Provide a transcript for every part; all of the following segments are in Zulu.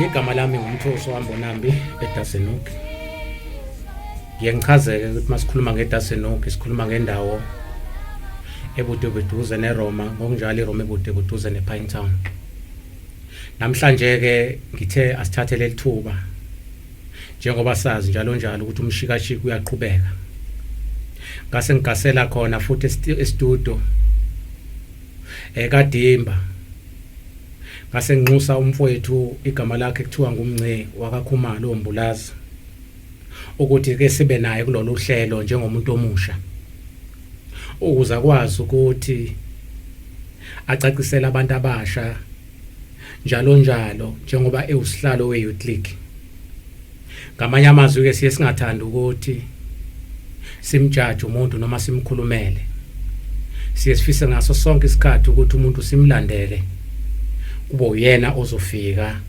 Igama lami ngumthoso wambonambi eDasenhoek. Ngiyachazeleka ukuthi masikhuluma ngeDasenhoek sikhuluma ngendawo ebude beduze neRoma, ngokunjalo iRoma ebude beduze nePinetown. Namhlanje ke ngithe asithathe lelithuba njengoba sazi njalo ukuthi umshikashiki uyaqhubeka. Ngase ngigasela khona futhi estudio eKadimba. Ngase nginxusa umfowethu igama lakhe kuthiwa ngumNce wakaKhumalo Mbulazi ukuthi ke sibe naye kulolu hlelo njengomuntu omusha ukuze akwazi ukuthi acacisele abantu abasha njalo njengoba ewusihlalo weYouth League. Ngamanye amazwi ke siye singathanda ukuthi simjaje umuntu noma simkhulumele. Siye sifise ngaso sonke isikhathi ukuthi umuntu simlandele kube uyena ozofika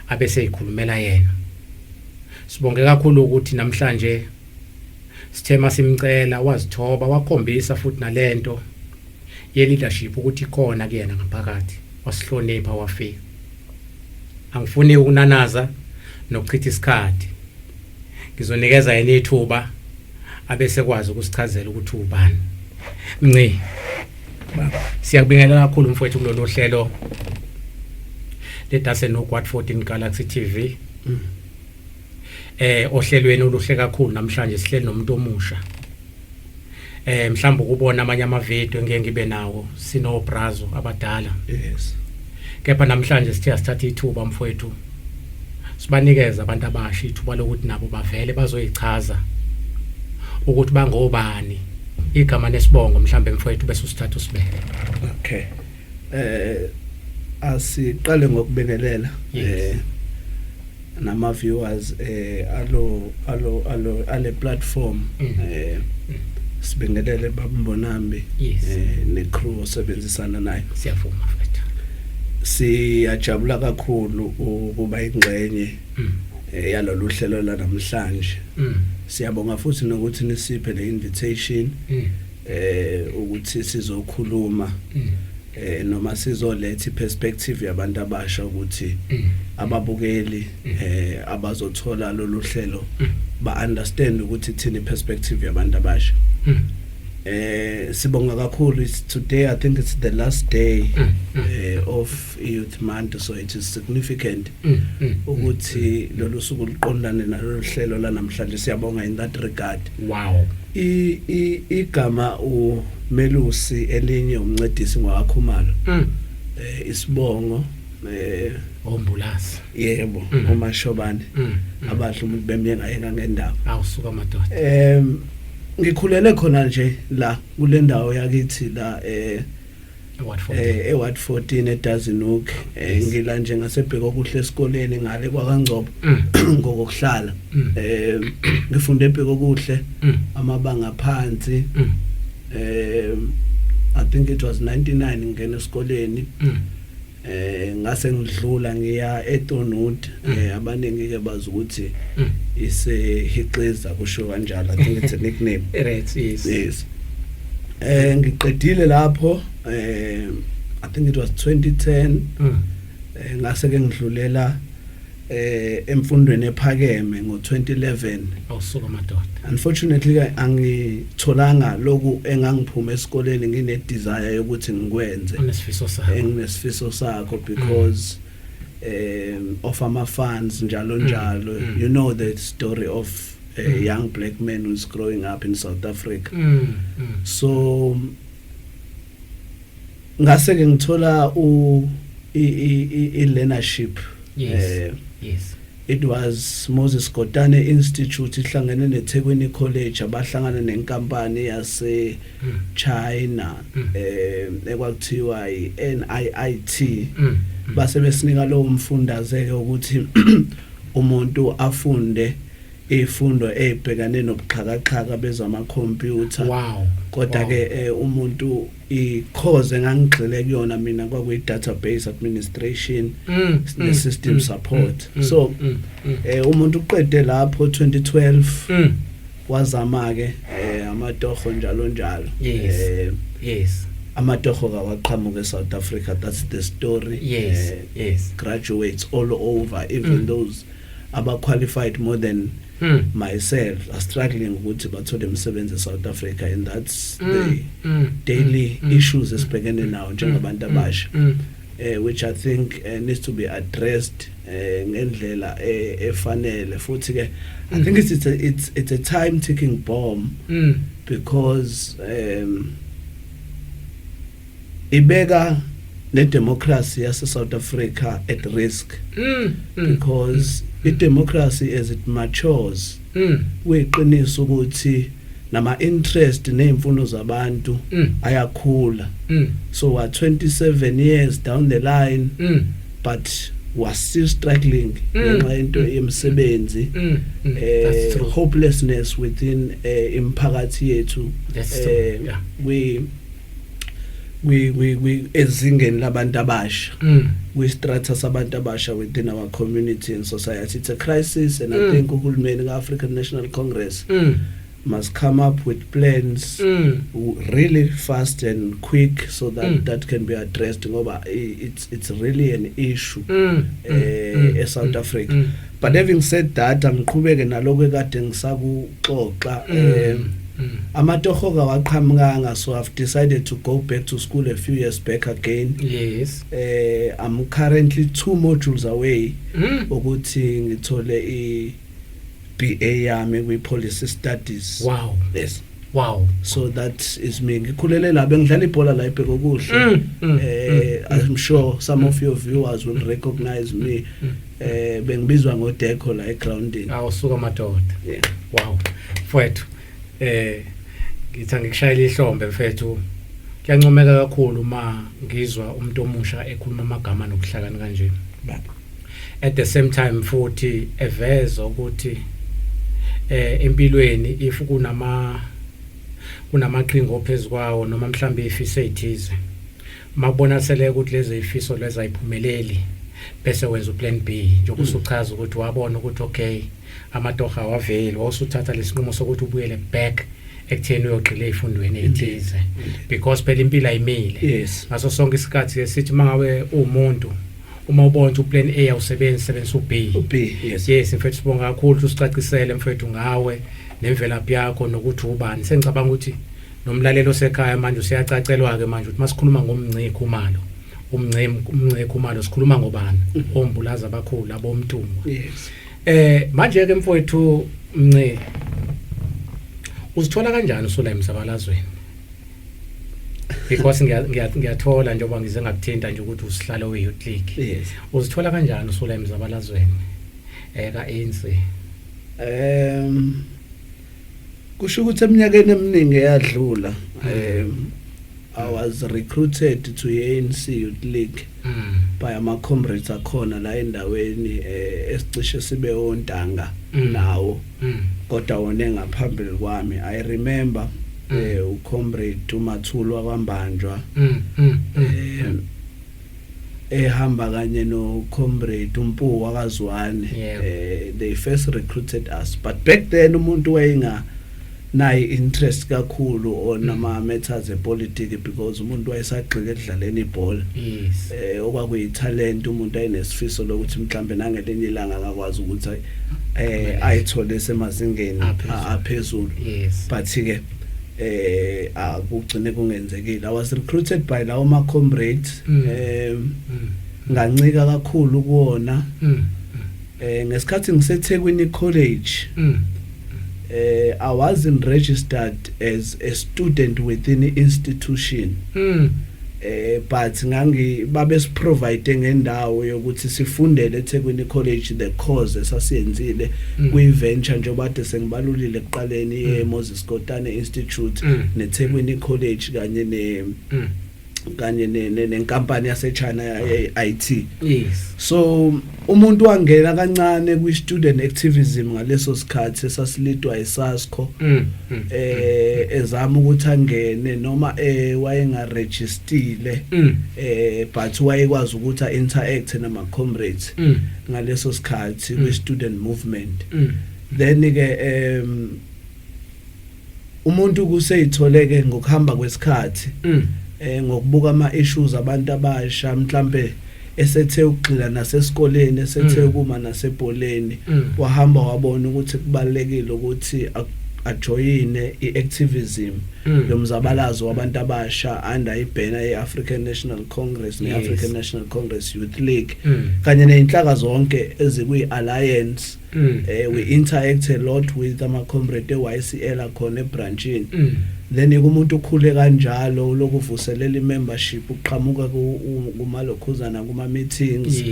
abese ikhulumela yena. Sibonge kakhulu ukuthi namhlanje sithema simcela wazithoba wakhombisa futhi nalento ye leadership ukuthi ikhona kuyena ngaphakathi, wasihlonipha wafika. Angifuni ukunanaza nokuchitha isikhathi. Ngizonikeza yena ithuba abese kwazi ukusichazela ukuthi ubani. Mnci baba, siyakubingelela kakhulu mfowethu kulolu hlelo leDasenhoek What 14 Galaxy TV. Ohlelweni oluhle kakhulu namhlanje sihleli nomuntu omusha. Mhlawumbe ukubona amanye amavideo ngeke ngibe nawo sino brazo abadala. Yes. Kepha namhlanje sithe asithatha ithuba mfowethu sibanikeza abantu abasha ithuba lokuthi nabo bavele bazoyichaza ukuthi bangobani, igama nesibongo mhlawumbe mfowethu bese usithatha usibeke. Okay. Asiqale ngokubingelela nama viewers ale platform sibingelele babambonambi ne crew osebenzisana nayo. Siyavuma mfowethu. Siyajabula kakhulu ukuba ingxenye yalolu hlelo la namhlanje. Siyabonga futhi nokuthi nisiphe le invitation ukuthi sizokhuluma noma sizoletha iperspective yabantu abasha ukuthi ababukeli abazothola lolu hlelo ba understand ukuthi thina iperspective yabantu abasha. Sibonga kakhulu. Today I think it's the last day of Youth Month, so it is significant ukuthi lolu suku liqondane nalolu hlelo la namhlanje. Siyabonga in that regard. Wow. Igama uMelusi elinye umncedisi ngwaKhumalo. Isibongo Mbulazi. Yebo, uMashobane abadla umuntu bemyenga yena ngendaba. Awusuka madoda. Ngikhulele khona nje la kule ndawo yakithi la What 14 eDasenhoek. Ngila nje ngasebheka okuhle esikoleni ngale kwaKangcobo ngokuhlala. Ngifunde ebheka okuhle amabanga phansi. I think it was 99 ngene esikoleni. Ngase ngidlula ngiya eTonwood. Abaningi ke bazi ukuthi iseHiqiza kusho kanjalo. I think it's a nickname. Right, yes. Yes. Ngiqedile lapho I think it was 2010. Ngase ke ngidlulela emfundweni ephakeme ngo2011. Awusuka madoda. Unfortunately angitholanga lokhu engangiphuma esikoleni ngine desire yokuthi ngikwenze. Nginesifiso sakho because of ama funds njalo. You know the story of a young black man who's growing up in South Africa. So ngase ke ngithola i leadership. Yes. Yes. It was Moses Kotane Institute ihlangene neThekwini College abahlangana nenkampani yase China ekwakuthiwa iNIIT. Base besinika lo mfundazeke ukuthi umuntu afunde ifundo ebhekane nobuxhakaxhaka bezamakhompyutha. Wow. Kodwa ke umuntu ikhoze engangigxile kuyona mina kwakuyi database administration ne system support. So umuntu uqede lapho 2012 wazama ke amatoho njalo njalo. Yes. Amatoho kawaqhamuka eSouth Africa. That's the story. Yes. Graduates all over, even those aba qualified more than myself are struggling ukuthi bathole umsebenzi eSouth Africa, and that's the daily issues esibhekene nawo njengabantu abasha, which I think needs to be addressed ngendlela efanele. Futhi ke I think it's a time ticking bomb because ibeka the democracy as South Africa at risk because democracy as it matures weqinisa ukuthi nama interest neimfuno zabantu ayakhula. So at 27 years down the line but was still struggling ngenxa into yemsebenzi, hopelessness within imphakathi yethu. We ezingeni labantu abasha, we strata sabantu abasha within our community and society. It's a crisis, and I think uhulumeni African National Congress must come up with plans really fast and quick so that that can be addressed. Ngoba it's really an issue in South Africa. But having said that, angiqhubeke naloko ekade ngisakuxoxa amatoho kawaqhamukanga, so I've decided to go back to school a few years back again. Yes. I'm currently 2 modules away ukuthi ngithole i BA yami kwi policy studies. Wow. Yes. Wow. So that is me. Ngikhulele la bengidlala ibhola la ibheko kuhle. I'm sure some of your viewers will recognize me. Bengibizwa ngoDeco la egroundini. Awusuka madoda. Yeah. Wow. Mfowethu ngithi ngikushayela ihlombe mfethu, kuyancomeka kakhulu uma ngizwa umuntu omusha ekhuluma amagama nokuhlakana kanje. At the same time futhi eveza ukuthi empilweni if kunamaqhingo phezukwawo noma mhlambe ifise ethize mabona sele ukuthi lezi ifiso lezi ayiphumeleli bese wenza uplan B njengoba usuchaza ukuthi wabona ukuthi okay amatoha waveli wasuthatha lesinqumo sokuthi ubuyele back ekutheni uyogxila efundweni ethize because phela impilo ayimile. Ngaso sonke isikhathi esithi mangabe umuntu uma ubona uplan A awusebenzi u-B. Yes mfethu sibonga kakhulu usicacisele mfethu ngawe nemvelaphi yakho nokuthi ubani. Sengicabanga ukuthi nomlalelo osekhaya manje usiyacacelwa ke manje ukuthi masikhuluma ngomnciko umalo umnciko umalo sikhuluma ngobani ombulaza abakhulu abomtungu. Manje ke mfowethu Mnceki uzithola kanjani usula emsabalazweni? Because ngiyathola njengoba ngize ngakuthinta nje ukuthi usihlalo we-youth league. Uzithola kanjani usula emsabalazweni ka-ANC? Kusho ukuthi eminyakeni eminingi eyadlula I was recruited to ANC Youth League by my comrades akhona la endaweni esicishe sibe ontanga nawo kodwa wona ngaphambili kwami. I remember ucomrade uMathulu wakwambanjwa ehamba kanye no comrade uMpu wakazwane. They first recruited us, but back then umuntu wayenga nayi interest kakhulu on ama matters epolitics because umuntu wayesagxile edlaleni ibhola. Okwakuyi talent umuntu ayinesifiso lokuthi mhlambe nangelinye ilanga akakwazi ukuthi ayithole semazingeni aphezulu. But ke akugcine kungenzekile. I was recruited by lawo ma comrades ngancika kakhulu kuona ngesikhathi ngiseThekwini College. I wasn't registered as a student within the institution. But ngangi babes provide ngendawo yokuthi sifundele eThekwini College the course esasiyenzile kwi venture njengoba ade sengibalulile ekuqaleni eMoses Kotane Institute neThekwini College kanye kanye nenkampani yase China ye-IT. Yes. So umuntu wangena kancane kwi student activism ngaleso sikhathi esasilidwa iSASCO ezama ukuthi angene noma wayengarejistile but wayekwazi ukuthi interact nama comrades ngaleso sikhathi kwi student movement. Then ke umuntu kuseyitholeke ngokuhamba kwesikhathi ngokubuka ama issues abantu abasha mhlambe esethe ukugxila nasesikoleni esethe ukuma nasebholeni wahamba wabona ukuthi kubalekile ukuthi ajoyine iactivism yomzabalazo wabantu abasha under ibhena yeAfrican National Congress neAfrican National Congress Youth League kanye nezinhlaka zonke ezikuyi alliance. We interact a lot with ama comrade eYCL akhona ebranchini. Then kumuntu ukhule kanjalo lokuvuselela membership uqhamuka kumalokhuzana kuma meetings.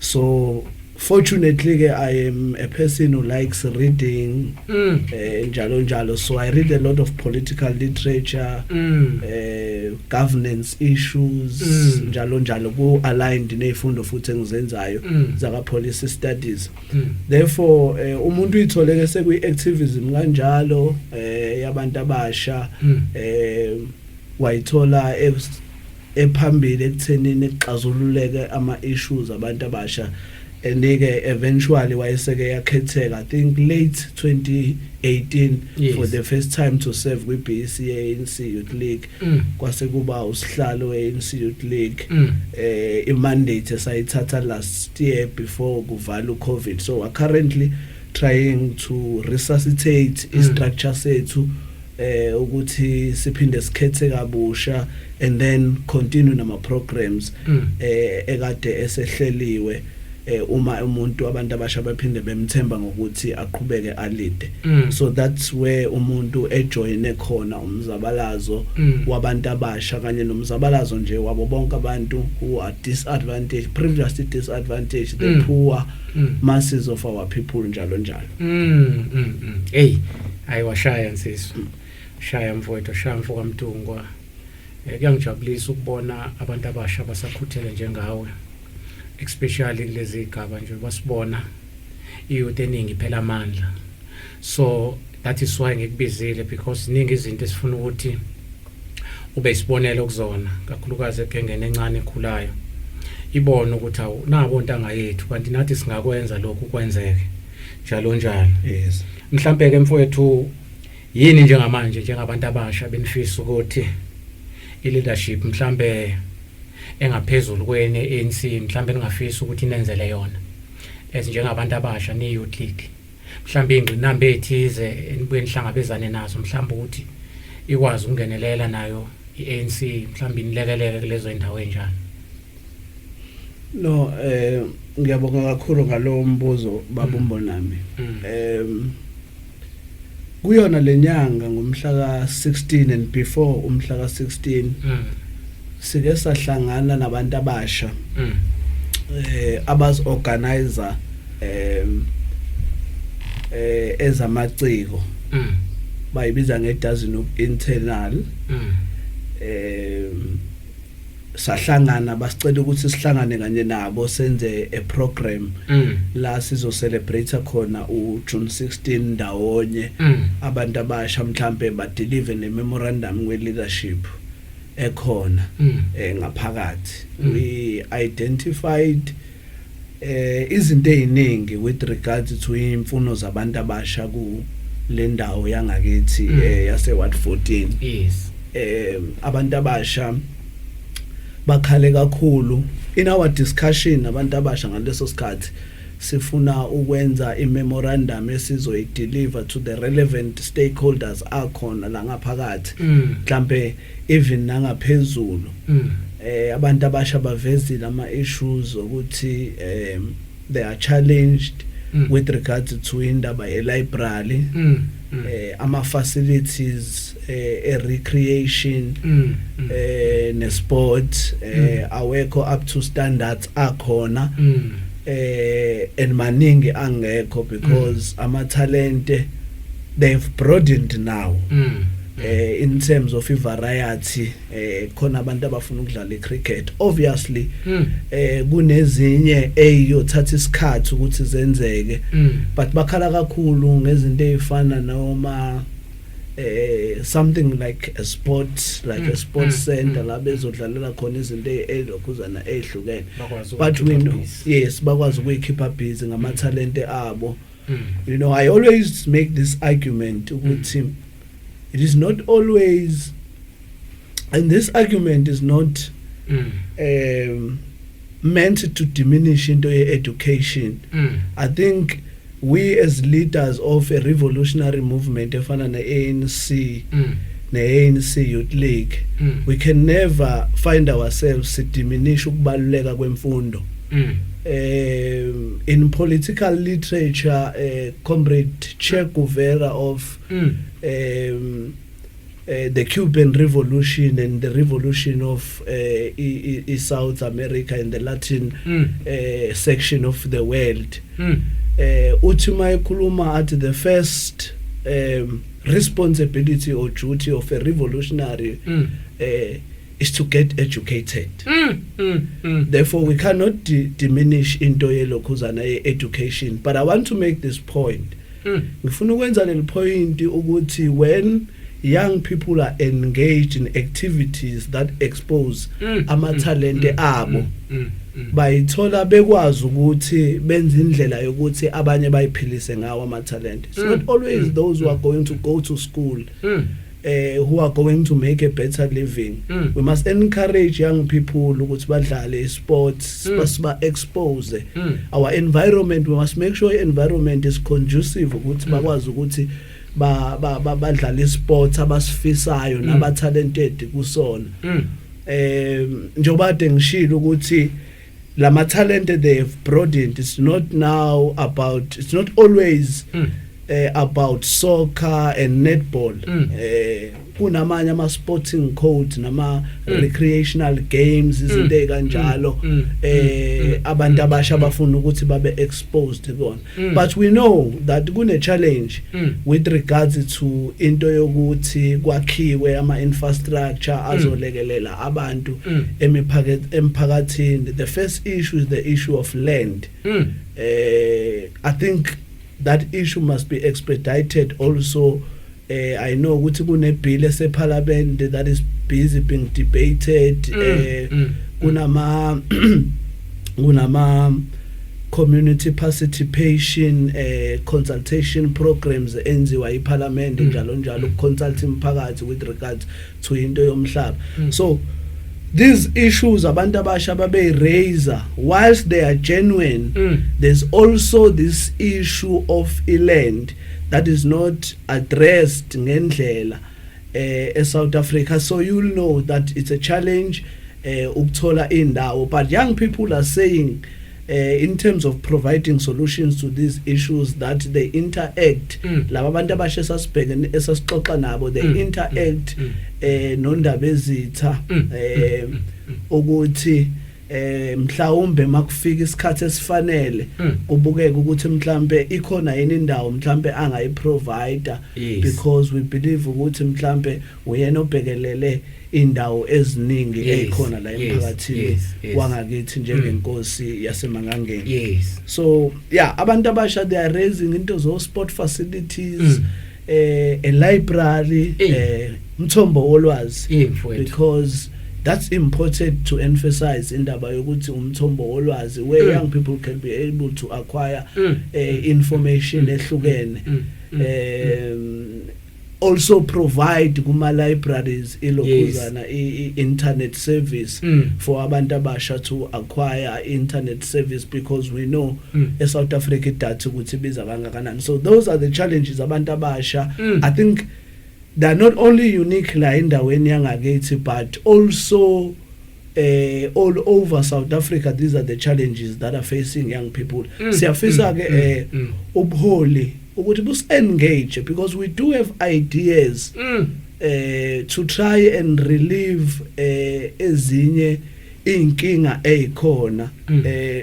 So fortunately I am a person who likes reading njalo, so I read a lot of political literature, governance issues njalo ku aligned nezifundo futhi engizenzayo zaka policy studies. Therefore umuntu uyitholeke sekwi activism kanjalo yabantu abasha wayithola ephambili ekuthenini exazululeke ama issues abantu abasha. And eventually wayeseke yakhetheka I think late 2018 for the first time to serve with BCA ANC Youth League. Kwase kuba usihlalo ANC Youth League I mandate esayithatha last year before kuvala uCovid. So we're currently trying to resuscitate istructure sethu ukuthi siphinde sikhethe kabusha and then continue nama programs ekade esehleliwe uma umuntu abantu abasha baphinde bemthemba ngokuthi aqhubeke alide. So that's where umuntu ejoine khona umzabalazo wabantu abasha kanye nomzabalazo nje wabo bonke abantu who are disadvantaged, previously disadvantaged, the poor masses of our people njalo. Hey ayiwashaya nsizwa shaya mfowethu shaya mfoko kaMtungwa. Kuyangijabulisa ukubona abantu abasha basakhuthele njengawe, especially kulezi igaba nje basibona iyouth eningi phela amandla. So that is why ngikubizile, because ningi izinto esifuna ukuthi ube isibonelo kuzona, kakhulukazi ekengene encane ekhulayo ibone ukuthi awu nabo ntanga yethu kanti nathi singakwenza lokhu kwenzeke njalo. Yes. Mhlambe ke mfowethu yini njengamanje njengabantu abasha benifisa ukuthi i-leadership mhlambe engaphezulu kwene ANC mhlambe ningafisa ukuthi inenzele yona njengabantu abasha ne-Youth League, mhlambe ingqinamba ethize enibuye nihlangabezane nazo, mhlambe ukuthi ikwazi ukungenelela nayo i-ANC mhlambe inilekeleke kulezo indawo enjani? No, ngiyabonga kakhulu ngalo mbuzo babumbo nami. Kuyona lenyanga ngomhla ka-16 and before umhla ka-16 sike sahlangana nabantu abasha abazi-organizer ezamaciko bayibiza nge-dozen of internal. Sahlangana basicela ukuthi sihlangane kanye nabo senze a program la sizo celebrate khona uJune 16 ndawonye abantu abasha mhlambe ba deliver ne memorandum we leadership ekhona ngaphakathi. We identified izinto eziningi with regards to imfuno zabantu abasha ku le ndawo yangakithi yase Ward 14. Yes. Abantu abasha bakhale kakhulu in our discussion. Abantu abasha ngaleso sikhathi sifuna ukwenza imemorandum esizoyideliver to the relevant stakeholders akhona la ngaphakathi, mhlambe even nangaphezulu. Abantu abasha bavezile ama issues ukuthi they are challenged with regards to indaba ye library, ama facilities, recreation, ne sport awekho up to standards akhona, and maningi angekho because ama talent they've broadened now. in terms of variety khona abantu abafuna ukudlala icricket obviously kunezinye eyothatha isikhathi ukuthi zenzeke but bakhala kakhulu ngezinto ezifana noma something like a sports center la bezodlalela khona izinto ezilokhuzana ezihlukene but we know yes bakwazi ukuyikhipha busy ngama talent abo. You know, I always make this argument ukuthi it is not always, and this argument is not meant to diminish into education. I think we as leaders of a revolutionary movement efana ne-ANC ne-ANC Youth League we can never find ourselves diminish ukubaluleka kwemfundo. In political literature comrade Che Guevara of the Cuban Revolution and the revolution of South America and the Latin section of the world uthima ekhuluma at the first responsibility or duty of a revolutionary is to get educated. Therefore we cannot diminish into yelokhuzana education, but I want to make this point. Ngifuna ukwenza le point ukuthi when young people are engaged in activities that expose ama-talent abo bayithola bekwazi ukuthi benze indlela yokuthi abanye bayiphilise ngawo ama-talent. It's not always those who are going to go to school who are going to make a better living. We must encourage young people ukuthi badlale sports, ba expose our environment. We must make sure environment is conducive ukuthi bakwazi ukuthi badlale sports abasifisayo naba talented kusona. Njoba ngishilo ukuthi lama talent they have broadened. It's not now about, it's not always about soccer and netball. Kunamanye ama sporting codes nama recreational games izinto kanjalo abantu abasha bafuna ukuthi babe exposed kona. But we know that kune challenge with regards to into yokuthi kwakhiwe ama infrastructure azolekelela abantu emphakathini. The first issue is the issue of land. I think that issue must be expedited also. I know ukuthi kune bill ese parliament that is busy being debated. Kunama community participation consultation programs enziwa iparliament njalo consult imphakathi with regards to into yomhlaba. So these issues abantu abasha babe raise, whilst they are genuine, there's also this issue of land that is not addressed ngendlela South Africa. So you'll know that it's a challenge ukuthola indawo, but young people are saying in terms of providing solutions to these issues that they interact laba bantu abasha sasibhekene esasixoxa nabo, they interact nondaba ezitha ukuthi mhlawumbe makufika isikhathi esifanele kubukeke ukuthi mhlambe ikhona yini indawo mhlambe angayiprovider, because we believe ukuthi mhlambe uyena obhekelele indawo eziningi ezikhona la emphakathini wangakithi njengenkosi yaseMangangeni. So yeah, abantu abasha they are raising into zo sport facilities, a library, mthombo wolwazi, because that's important to emphasize indaba yokuthi umthombo wolwazi where young people can be able to acquire information ehlukene. Also provide kuma libraries ilokhuzana internet service for abantu abasha to acquire internet service, because we know South Africa data ukuthi biza kangakanani. So those are the challenges abantu abasha. I think they are not only unique la endaweni yangakithi, but also all over South Africa. These are the challenges that are facing young people. Siyafisa ke ubuholi ukuthi bus engage, because we do have ideas to try and relieve ezinye inkinga ezikhona.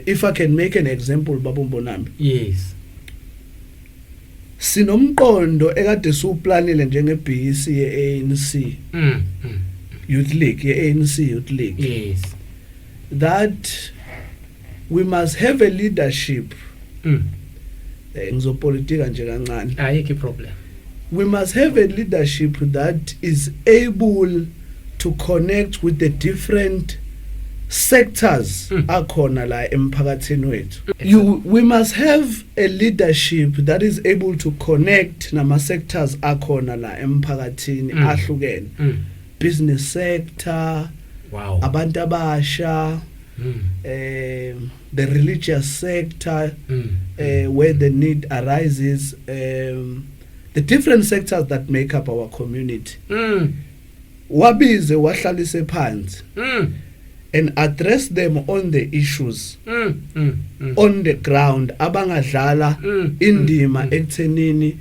If I can make an example, Babu Mbonambi. Yes. sinomqondo ekade suplanile njenge BEC ye ANC Youth League ye ANC Youth League yes that we must have a leadership ngizopolitika nje kancane ayikho problem we must have a leadership that is able to connect with the different sectors akhona la emphakathini wethu we must have a leadership that is able to connect nama sectors akhona la emphakathini ahlukene business sector wow abantu abasha the religious sector where the need arises the different sectors that make up our community wabize wahlalise phansi and address them on the issues on the ground abangadlala indima ekuthenini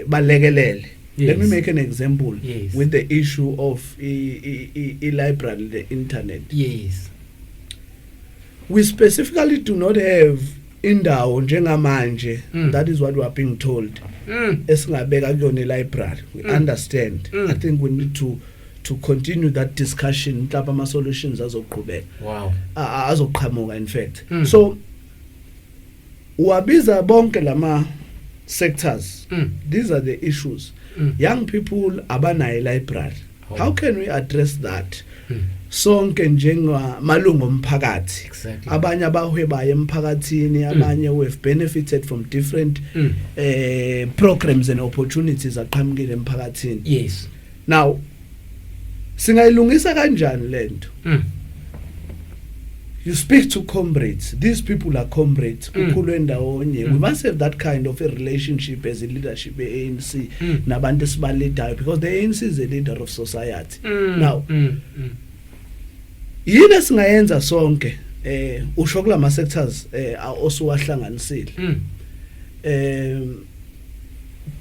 balekelele. Let me make an example with the issue of library, the internet. Yes. We specifically do not have indawo njengamanje. That is what we are being told. Esingabeka kuyona library. We understand. I think we need to continue that discussion. Mhlawumbe ama solutions azoqhubeka. Wow. Azoqhamuka in fact. So wabiza bonke lama sectors. These are the issues. Young people abanayo library. How can we address that? Sonke njenga malungu omphakathi. Exactly. Abanye abahwebayo emphakathini, abanye who have benefited from different programs and opportunities aqhamukile emphakathini. Yes. Now singayilungisa kanjani lento? You speak to comrades. These people are comrades. Kukhulwe ndawonye. We must have that kind of a relationship as a leadership ANC nabantu esibaledayo because the ANC is a leader of society. Now yini singayenza sonke usho kulama sectors oswahlanganisile.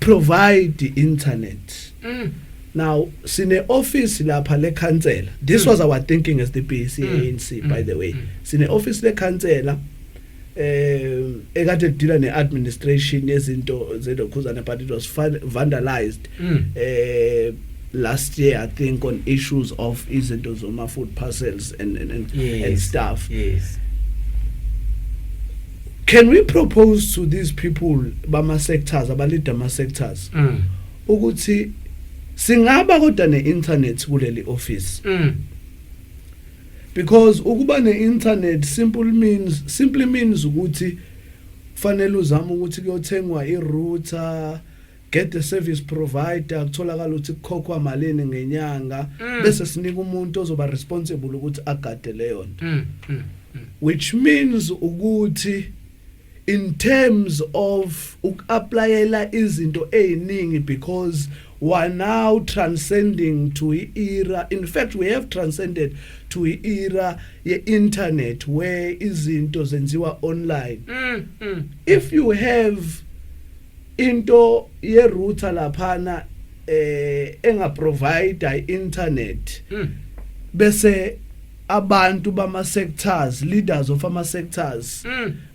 Provide the internet. Now, sine office lapha le council. This was our thinking as the BEC ANC, by the way. Sine office le council ekade deal ne administration yezinto zedokhuzana, but it was vandalized last year, I think, on issues of izinto zoma food parcels and stuff. Yes. Can we propose to these people bama sectors, abalida ma sectors, ukuthi singaba kodwa ne internet kuleli office? Because ukuba ne internet simply means ukuthi fanele uzama ukuthi kuyothengwa i-router, get the service provider, kutholakala ukuthi kukhokhwa malini ngenyanga, bese sinika umuntu ozoba responsible ukuthi agade leyo nto. Which means ukuthi in terms of ukaplayela izinto eziningi, because we are now transcending to an era. In fact, we have transcended to an era ye internet where izinto zenziwa online. If you have into ye router laphana enga provide internet, bese abantu bama sectors, leaders of ama sectors,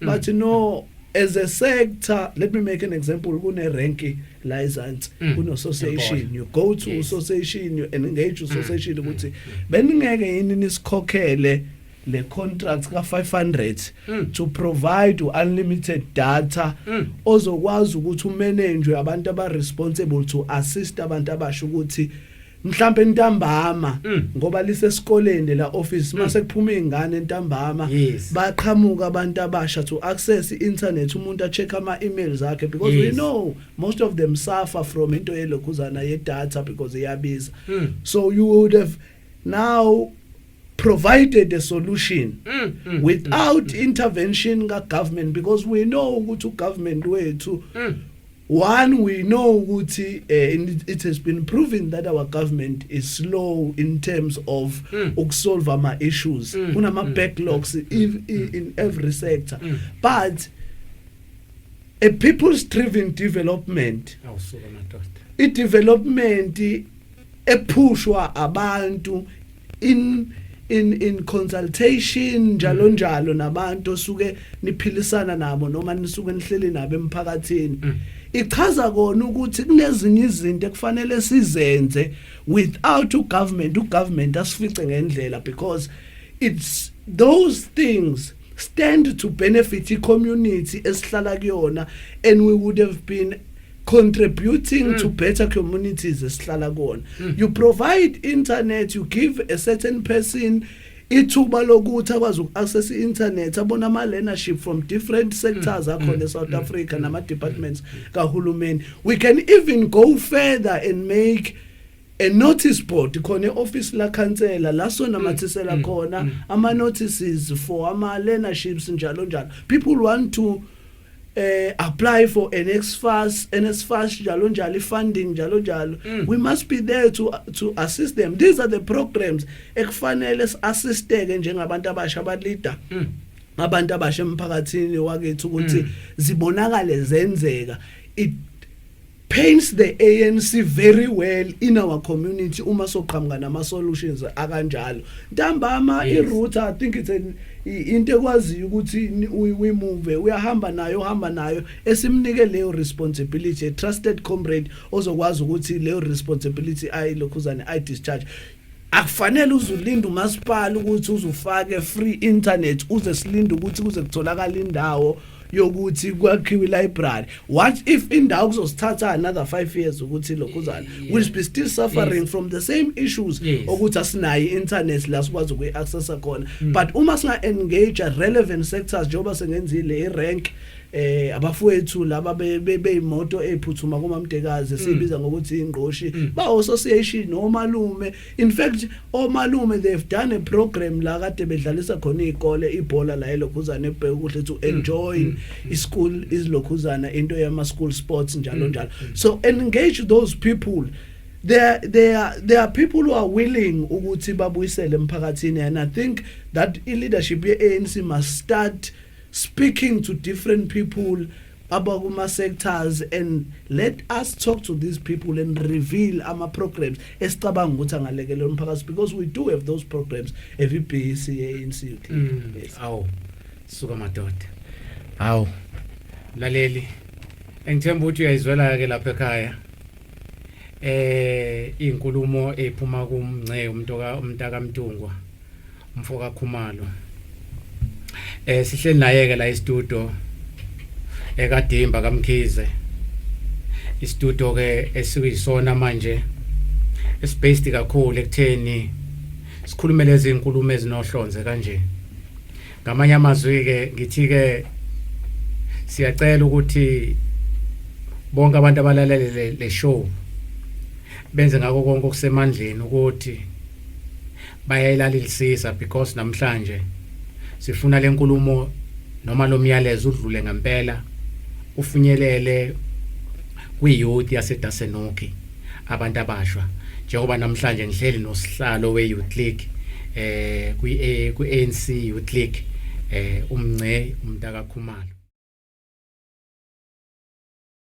but you know, as a sector, let me make an example. Kune rank license, kune association. You go to association, you engage association ukuthi beningeke yini nisikhokhele le contracts ka 500 to provide unlimited data ozokwazi ukuthi umanage abantu aba responsible to assist abantu abasho ukuthi mhlambe ntambama ngoba lisesikoleni la office mase kuphuma izingane ntambama baqhamuka abantu abasha to access internet, umuntu a check ama emails akhe, because we know most of them suffer from into yelokhuzana ye data because iyabiza. So you would have now provided a solution without intervention ka government, because we know ukuthi government wethu one, we know ukuthi it has been proven that our government is slow in terms of solve our issues. Kunama backlogs in every sector. But a people's driven development, development epushwa abantu in in consultation njalo nabantu osuke niphilisana nabo noma nisuke nihleli nabo emphakathini ichaza kona ukuthi kunezinye izinto ekufanele sizenze without ugovernment asifice ngendlela because it's those things stand to benefit i-community esihlala kuyona and we would have been contributing to better communities esihlala kona. You provide internet, you give a certain person ithuba lokuthi akwazi uku-access i-internet abona ama-learnership from different sectors akhona eSouth Africa nama-departments kahulumeni. We can even go further and make a notice board khona e-office la councillor la sonamathisela khona ama-notices for ama-learnerships njalo. People want to apply for NSFAS njalo funding njalo. We must be there to assist them. These are the programs ekufanele assisteke njengabantu abasha abaleader abantu abasha emphakathini wakethu ukuthi zibonakale zenzeka. It paints the ANC very well in our community uma soqhamuka nama solutions akanjalo. Ntambama irouter I think it's into ekwazi ukuthi we move uyahamba nayo esimnike leyo responsibility a trusted comrade ozokwazi ukuthi leyo responsibility ayilokhuzane discharge. Akufanele uzulinda umasipala ukuthi uzufake free internet uze silinde ukuthi kuze kutholakala indawo yokuthi kwakhiwe library. What if indawo kuzosithatha another 5 years ukuthi lokhuzana will be still suffering from the same issues ukuthi asinayi internet la sikwazi ukuaccessa khona. But uma singa engage relevant sectors njengoba sengenzile irank abafowethu laba beyimoto ephuthuma kuMamdekazi sibiza ngokuthi ingqoshi ba association nomalume. In fact omalume they've done a program la kade bedlalisa khona izikole ibhola la elokhuzana ebheka ukuthi to enjoy ischool izlokhuzana into yama school sports njalo. So engage those people. There are people who are willing ukuthi babuyisele emphakathini, and I think that leadership ye-ANC must start speaking to different people about kuma sectors and let us talk to these people and reveal our programs esicabanga ukuthi angalekela umphakathi because we do have those programs every BC ANC. Yes. Aw suka madoda. Aw laleli engithemba ukuthi uyayizwela ke lapha ekhaya inkulumo ephuma kumNce umntaka Mtungwa umfoka Khumalo sihleli naye ke la istudio ekadimba kaMkhize istudio ke esiyisona manje esibased kakhulu ekutheni sikhulume lezi inkulumo ezinohlonze kanje. Ngamanye amazwi ke ngithi ke siyacela ukuthi bonke abantu abalalele le show benze ngako konke okusemandleni ukuthi bayayilalelisisa because namhlanje sifuna lenkulumo noma lo myalezo udlule ngempela ufinyelele kwi-youth yaseDasenoki abantu abashwa njengoba namhlanje ngihleli nosihlalo we-Youth League kwi-ANC Youth League umNce umntaka Khumalo.